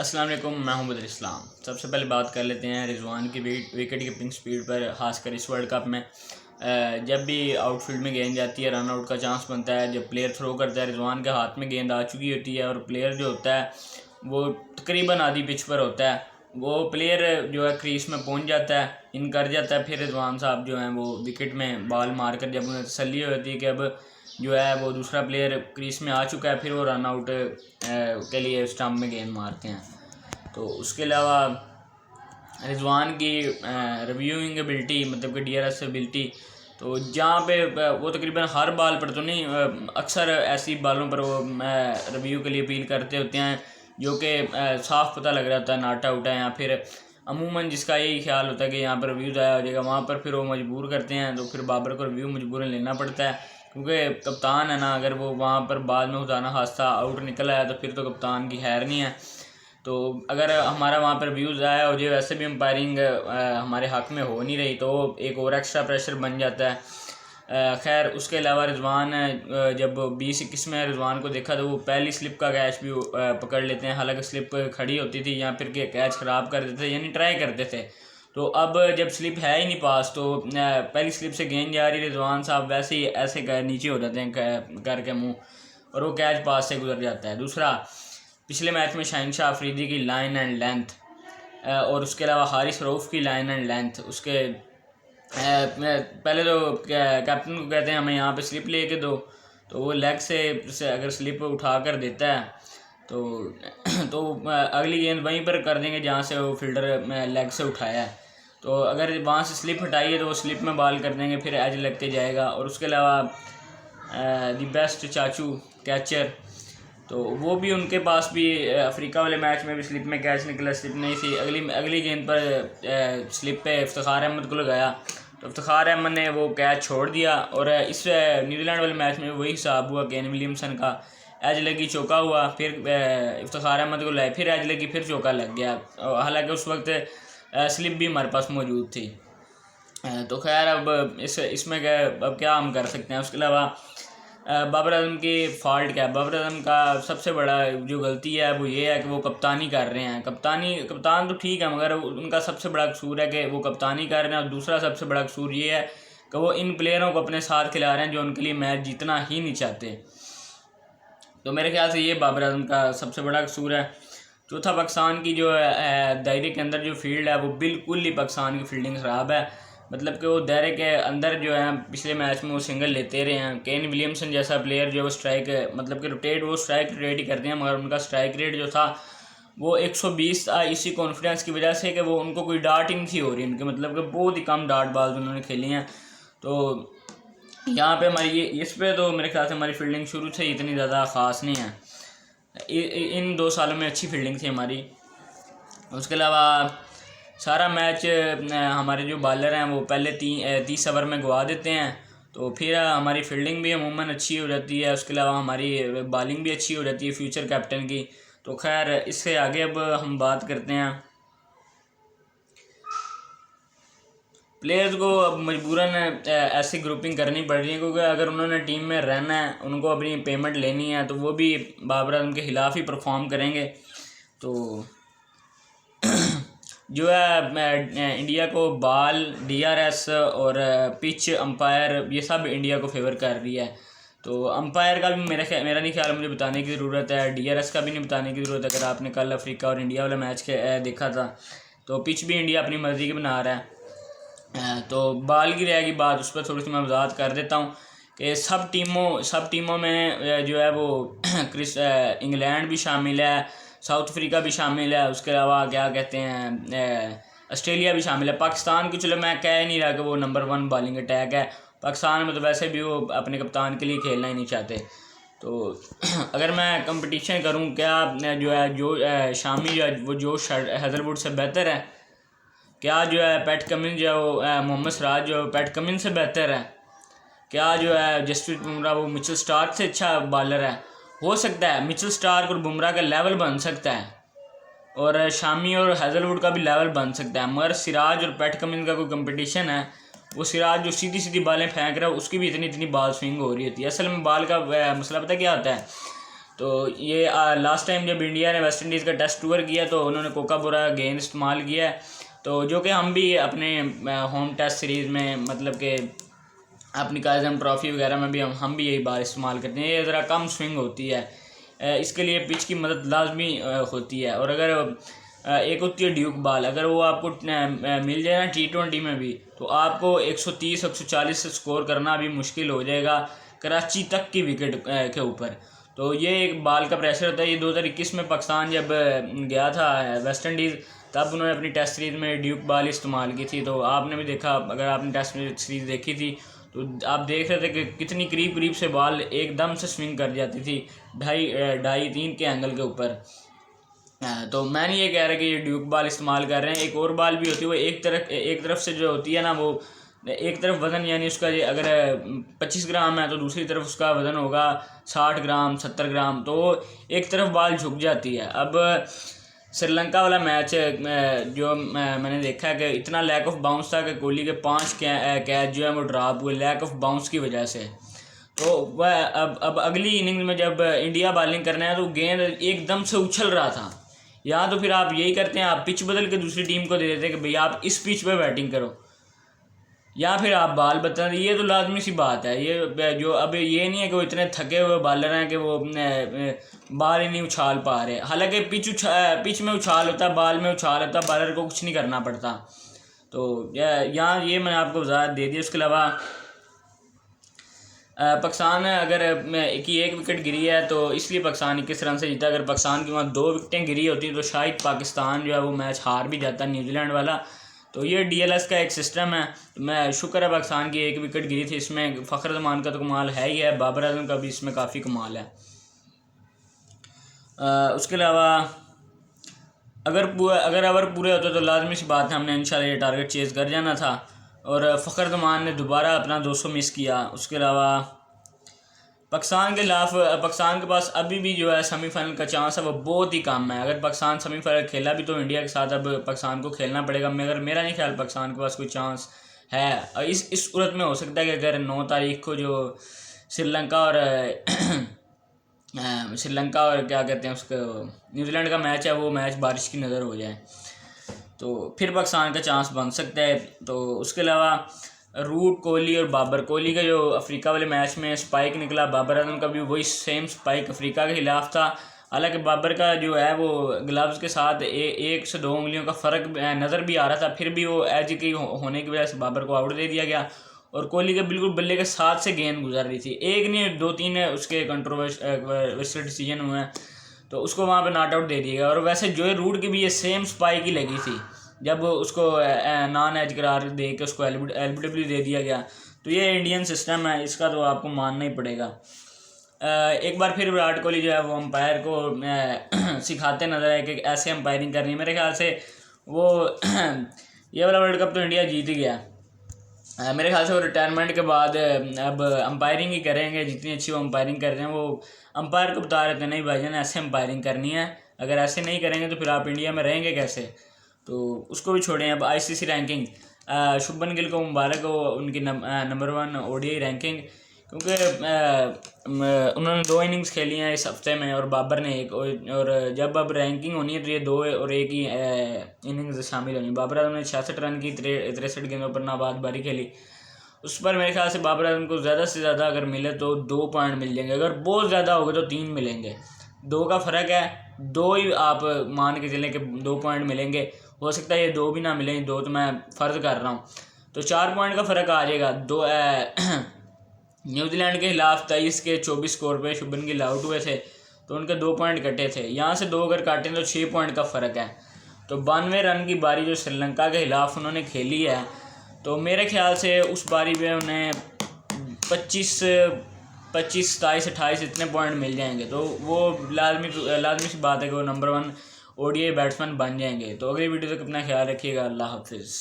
अस्सलाम वालेकुम, मैं हूं बदर इस्लाम। सबसे पहले बात कर लेते हैं रिजवान की विकेट कीपिंग स्पीड पर। खासकर इस वर्ल्ड कप में जब भी आउटफील्ड में गेंद जाती है रन आउट का चांस बनता है। जब प्लेयर थ्रो करता है रिजवान के हाथ में गेंद आ चुकी होती है और प्लेयर जो होता है वो तकरीबन आधी पिच पर होता है, वो प्लेयर जो है क्रीज में पहुंच जाता है, इन कर जाता है। फिर रिजवान साहब जो हैं वो विकेट में बॉल मार कर जब उन्हें तसल्ली होती है कि अब जो है वो दूसरा प्लेयर क्रीज में आ चुका है, फिर वो रन आउट के लिए स्टंप में गेंद मारते हैं। तो उसके अलावा रिजवान की रिव्यूइंग एबिलिटी मतलब कि DRS एबिलिटी, तो जहाँ पे वो तकरीबन हर बॉल पर तो नहीं, अक्सर ऐसी बॉलों पर वो रिव्यू के लिए अपील करते होते हैं जो कि साफ पता लग रहा होता है नॉट आउट है, या फिर अमूमन जिसका यही ख्याल होता है कि यहाँ पर रिव्यू ज़ाया हो जाएगा, वहाँ पर फिर वो मजबूर करते हैं। तो फिर बाबर को रिव्यू मजबूरन लेना पड़ता है, क्योंकि कप्तान है ना, अगर वो वहाँ पर बाद में खुदा हादसा आउट निकल आया तो फिर तो कप्तान की खैर नहीं है। तो अगर हमारा वहाँ पर व्यूज़ आया हो जाए, वैसे भी अंपायरिंग हमारे हक में हो नहीं रही, तो एक और एक्स्ट्रा प्रेशर बन जाता है। खैर उसके अलावा रिजवान जब 20-21 में रिजवान को देखा तो वो पहली स्लिप का कैच भी पकड़ लेते हैं। हालांकि स्लिप खड़ी होती थी या फिर कैच ख़राब कर देते थे, यानी ट्राई करते थे। तो अब जब स्लिप है ही नहीं पास, तो पहली स्लिप से गेंद जा रही, रिजवान साहब वैसे ही ऐसे नीचे हो जाते हैं करके मुँह, और वो कैच पास से गुजर जाता है। दूसरा, पिछले मैच में शहनशाह अफरीदी की लाइन एंड लेंथ और उसके अलावा हारिस रऊफ़ की लाइन एंड लेंथ, उसके पहले तो कैप्टन को कहते हैं हमें यहाँ पे स्लिप लेके दो, तो वो लेग से अगर स्लिप उठा कर देता है तो अगली गेंद वहीं पर कर देंगे जहाँ से वो फील्डर लेग से उठाया है। तो अगर वहाँ से स्लिप हटाइए तो वो स्लिप में बॉल कर देंगे, फिर एज लगते जाएगा। और उसके अलावा दी बेस्ट चाचू कैचर, तो वो भी उनके पास भी अफ्रीका वाले मैच में भी स्लिप में कैच निकला, स्लिप नहीं थी। अगली गेंद पर स्लिप पे इफ्तिखार अहमद को लगाया, तो इफ्तिखार अहमद ने वो कैच छोड़ दिया। और इस न्यूजीलैंड वाले मैच में वही हिसाब हुआ, केन विलियमसन का एज लगी चौका हुआ, फिर इफ्तिखार अहमद को लाए, फिर एज लगी, फिर चौका लग गया। हालांकि उस वक्त स्लिप भी हमारे पास मौजूद थी। तो खैर अब इसमें अब क्या हम कर सकते हैं। उसके अलावा बाबर आजम की फ़ॉल्ट क्या है? बाबर आजम का सबसे बड़ा जो गलती है वो ये है कि वो कप्तानी कर रहे हैं। कप्तान तो ठीक है, मगर उनका सबसे बड़ा कसूर है कि वो कप्तानी कर रहे हैं। और दूसरा सबसे बड़ा कसूर ये है कि वो इन प्लेयरों को अपने साथ खिला रहे हैं जो उनके लिए मैच जीतना ही नहीं चाहते। तो मेरे ख्याल से ये बाबर आजम का सबसे बड़ा कसूर है। चौथा, पाकिस्तान की जो दायरे के अंदर जो फील्ड है वो बिल्कुल ही पाकिस्तान की फील्डिंग ख़राब है। मतलब कि वो दायरे के अंदर जो है पिछले मैच में वो सिंगल लेते रहे हैं। केन विलियमसन जैसा प्लेयर जो स्ट्राइक मतलब कि स्ट्राइक रेट ही करते हैं, मगर उनका स्ट्राइक रेट जो था वो 120 था, इसी कॉन्फिडेंस की वजह से कि वो उनको कोई डार्ट ही नहीं थी हो रही उनके, मतलब कि बहुत ही कम डार्ट बाल्स उन्होंने खेली हैं। तो यहाँ पे हमारी इस पे तो मेरे ख्याल से हमारी फील्डिंग शुरू से ही इतनी ज़्यादा ख़ास नहीं है। इन 2 सालों में अच्छी फील्डिंग थी हमारी। उसके अलावा सारा मैच हमारे जो बॉलर हैं वो पहले 30 ओवर में गवा देते हैं, तो फिर हमारी फील्डिंग भी अमूमन अच्छी हो जाती है। उसके अलावा हमारी बॉलिंग भी अच्छी हो जाती है फ्यूचर कैप्टन की। तो खैर इससे आगे अब हम बात करते हैं। प्लेयर्स को अब मजबूरन ऐसी ग्रुपिंग करनी पड़ रही है, क्योंकि अगर उन्होंने टीम में रहना है, उनको अपनी पेमेंट लेनी है, तो वो भी बाबर आजम के ख़िलाफ़ ही परफॉर्म करेंगे। तो जो है इंडिया को बॉल, DRS और पिच, अंपायर, ये सब इंडिया को फेवर कर रही है। तो अंपायर का भी मेरा नहीं ख्याल मुझे बताने की ज़रूरत है, DRS का भी नहीं बताने की ज़रूरत है। अगर आपने कल अफ्रीका और इंडिया वाला मैच देखा था, तो पिच भी इंडिया अपनी मर्ज़ी की बना रहा है। तो बॉल की रहेगी बात, उस पर थोड़ी सी मैं वजाहत कर देता हूँ कि सब टीमों में जो है वो इंग्लैंड भी शामिल है, साउथ अफ्रीका भी शामिल है, उसके अलावा क्या कहते हैं ऑस्ट्रेलिया भी शामिल है। पाकिस्तान को चलो मैं कह नहीं रहा कि वो नंबर 1 बॉलिंग अटैक है, पाकिस्तान में तो वैसे भी वो अपने कप्तान के लिए खेलना ही नहीं चाहते। तो अगर मैं कंपटीशन करूं, क्या जो शामी जो वो जोश हैज़लवुड से बेहतर है? क्या जो है पैट कमिंस जो मोहम्मद सिराज जो पैट कमिंस से बेहतर है? क्या जो है जसप्रीत बुमराह वो मिचेल स्टार्क से अच्छा बॉलर है? हो सकता है मिचेल स्टार्क और बुमराह का लेवल बन सकता है, और शामी और हैज़लवुड का भी लेवल बन सकता है, मगर सिराज और पैट कमिंस का कोई कंपटीशन है? वो सिराज जो सीधी सीधी बालें फेंक रहा है उसकी भी इतनी बॉल स्विंग हो रही होती है। असल में बॉल का मसला पता क्या होता है? तो ये लास्ट टाइम जब इंडिया ने वेस्ट इंडीज़ का टेस्ट टूर किया तो उन्होंने कोकाबुरा गेंद इस्तेमाल किया है, तो जो कि हम भी अपने होम टेस्ट सीरीज़ में मतलब कि अपनी काज़म ट्रॉफ़ी वगैरह में भी हम भी यही बार इस्तेमाल करते हैं। ये ज़रा कम स्विंग होती है, इसके लिए पिच की मदद लाजमी होती है। और अगर एक होती है ड्यूक बाल, अगर वो आपको मिल जाए ना T20 में भी, तो आपको 130-140 से स्कोर करना भी मुश्किल हो जाएगा कराची तक की विकेट के ऊपर। तो ये एक बाल का प्रेशर होता है। ये 2021 में पाकिस्तान जब गया था वेस्ट इंडीज़, तब उन्होंने अपनी टेस्ट सीरीज़ में ड्यूक बाल इस्तेमाल की थी। तो आपने भी देखा, अगर आपने टेस्ट सीरीज़ देखी थी तो आप देख रहे थे कि कितनी करीब करीब से बॉल एकदम से स्विंग कर जाती थी 2.5-3 के एंगल के ऊपर। तो मैं नहीं ये कह रहा कि ये ड्यूक बाल इस्तेमाल कर रहे हैं। एक और बाल भी होती है, वो एक तरफ से जो होती है ना, वो एक तरफ वज़न यानी उसका अगर 25 ग्राम है तो दूसरी तरफ उसका वज़न होगा 60 ग्राम 70 ग्राम, तो एक तरफ बाल झुक जाती है। अब श्रीलंका वाला मैच जो मैंने देखा है कि इतना लैक ऑफ बाउंस था कि कोहली के 5 कैच जो है वो ड्रॉप हुए लैक ऑफ बाउंस की वजह से। तो वह अब अगली इनिंग्स में जब इंडिया बॉलिंग करना है तो गेंद एकदम से उछल रहा था। या तो फिर आप यही करते हैं, आप पिच बदल के दूसरी टीम को दे देते हैं कि भाई आप इस पिच पे बैटिंग करो, या फिर आप बाल बता दें। ये तो लाजमी सी बात है। ये जो अब ये नहीं है कि वो इतने थके हुए बॉलर हैं कि वो बाल ही नहीं उछाल पा रहे। हालांकि पिच में उछाल होता है, बाल में उछाल होता है, बॉलर को कुछ नहीं करना पड़ता। तो यहाँ ये मैंने आपको वजाहत दे दी। उसके अलावा पाकिस्तान अगर एक विकेट गिरी है तो इसलिए पाकिस्तान 21 रन से जीता। अगर पाकिस्तान की वहाँ 2 विकेटें गिरी होती तो शायद पाकिस्तान जो है वो मैच हार भी जाता न्यूजीलैंड वाला। तो ये DLS का एक सिस्टम है। मैं शुक्र है पाकिस्तान की 1 विकेट गिरी थी, इसमें फ़खर जमान का तो कमाल है ही है, बाबर आजम का भी इसमें काफ़ी कमाल है। उसके अलावा अगर ओवर पूरे होते तो लाजमी सी बात है हमने इंशाल्लाह ये टारगेट चेज़ कर जाना था। और फ़खर जमान ने दोबारा अपना 200 मिस किया। उसके अलावा पाकिस्तान के खिलाफ पाकिस्तान के पास अभी भी जो है सेमीफाइनल का चांस है वो बहुत ही कम है। अगर पाकिस्तान सेमीफाइनल खेला भी तो इंडिया के साथ अब पाकिस्तान को खेलना पड़ेगा, मगर मेरा नहीं ख्याल पाकिस्तान के पास कोई चांस है। इस सूरत में हो सकता है कि अगर 9 तारीख को जो श्रीलंका और क्या कहते हैं उसको न्यूजीलैंड का मैच है, वो मैच बारिश की नज़र हो जाए तो फिर पाकिस्तान का चांस बन सकता है। तो उसके अलावा रूट, कोहली और बाबर, कोहली का जो अफ्रीका वाले मैच में स्पाइक निकला, बाबर आजम का भी वही सेम स्पाइक अफ्रीका के खिलाफ था। हालांकि बाबर का जो है वो ग्लव्स के साथ 1 से 2 उंगलियों का फ़र्क नज़र भी आ रहा था, फिर भी वो एज की होने की वजह से बाबर को आउट दे दिया गया। और कोहली के बिल्कुल बल्ले के साथ से गेंद गुजर रही थी, एक नहीं 2-3 उसके कंट्रोवर्शियल डिसीजन हुए हैं, तो उसको वहाँ पे नॉट आउट दे दिया गया। और वैसे जो रूट की भी ये सेम स्पाइक ही लगी थी, जब उसको नॉन एज करार दे के उसको LBW दे दिया गया। तो ये इंडियन सिस्टम है, इसका तो आपको मानना ही पड़ेगा। एक बार फिर विराट कोहली जो है वो अंपायर को सिखाते नजर आए कि ऐसे अंपायरिंग करनी है। मेरे ख्याल से वो ये वाला वर्ल्ड कप तो इंडिया जीत ही गया। मेरे ख्याल से वो रिटायरमेंट के बाद अब अंपायरिंग ही करेंगे। जितनी अच्छी वो अंपायरिंग कर रहे हैं, वो अंपायर को बता रहे थे नहीं भाईजान ऐसे अंपायरिंग करनी है, अगर ऐसे नहीं करेंगे तो फिर आप इंडिया में रहेंगे कैसे। तो उसको भी छोड़ें। अब ICC रैंकिंग, शुभमन गिल को मुबारक हो उनकी नंबर 1 ODI रैंकिंग, क्योंकि उन्होंने 2 इनिंग्स खेली हैं इस हफ्ते में और बाबर ने 1। और जब अब रैंकिंग होनी है तो ये 2 और 1 ही इनिंग्स शामिल होनी। बाबर आजम ने 66 रन की 63 गेंदों पर नाबाद बारी खेली। उस पर मेरे ख्याल से बाबर आजम को ज़्यादा से ज़्यादा अगर मिले तो 2 पॉइंट मिल जाएंगे, अगर बहुत ज़्यादा हो गए तो 3 मिलेंगे। 2 का फ़र्क है, 2 ही आप मान के चलें कि 2 पॉइंट मिलेंगे। हो सकता है ये 2 भी ना मिलें, 2 तो मैं फ़र्ज कर रहा हूँ, तो 4 पॉइंट का फ़र्क आ जाएगा। न्यूजीलैंड के खिलाफ 23 के 24 स्कोर पे शुभमन गिल आउट हुए थे तो उनके 2 पॉइंट कटे थे। यहाँ से 2 अगर काटें तो 6 पॉइंट का फ़र्क है। तो 92 रन की बारी जो श्रीलंका के खिलाफ उन्होंने खेली है, तो मेरे ख्याल से उस बारी में उन्हें 25, 27, 28 इतने पॉइंट मिल जाएंगे। तो वो लाजमी सी बात है कि वो नंबर 1 ODI बैट्समैन बन जाएंगे। तो अगली वीडियो तक अपना ख्याल रखिएगा। अल्लाह हाफिज़।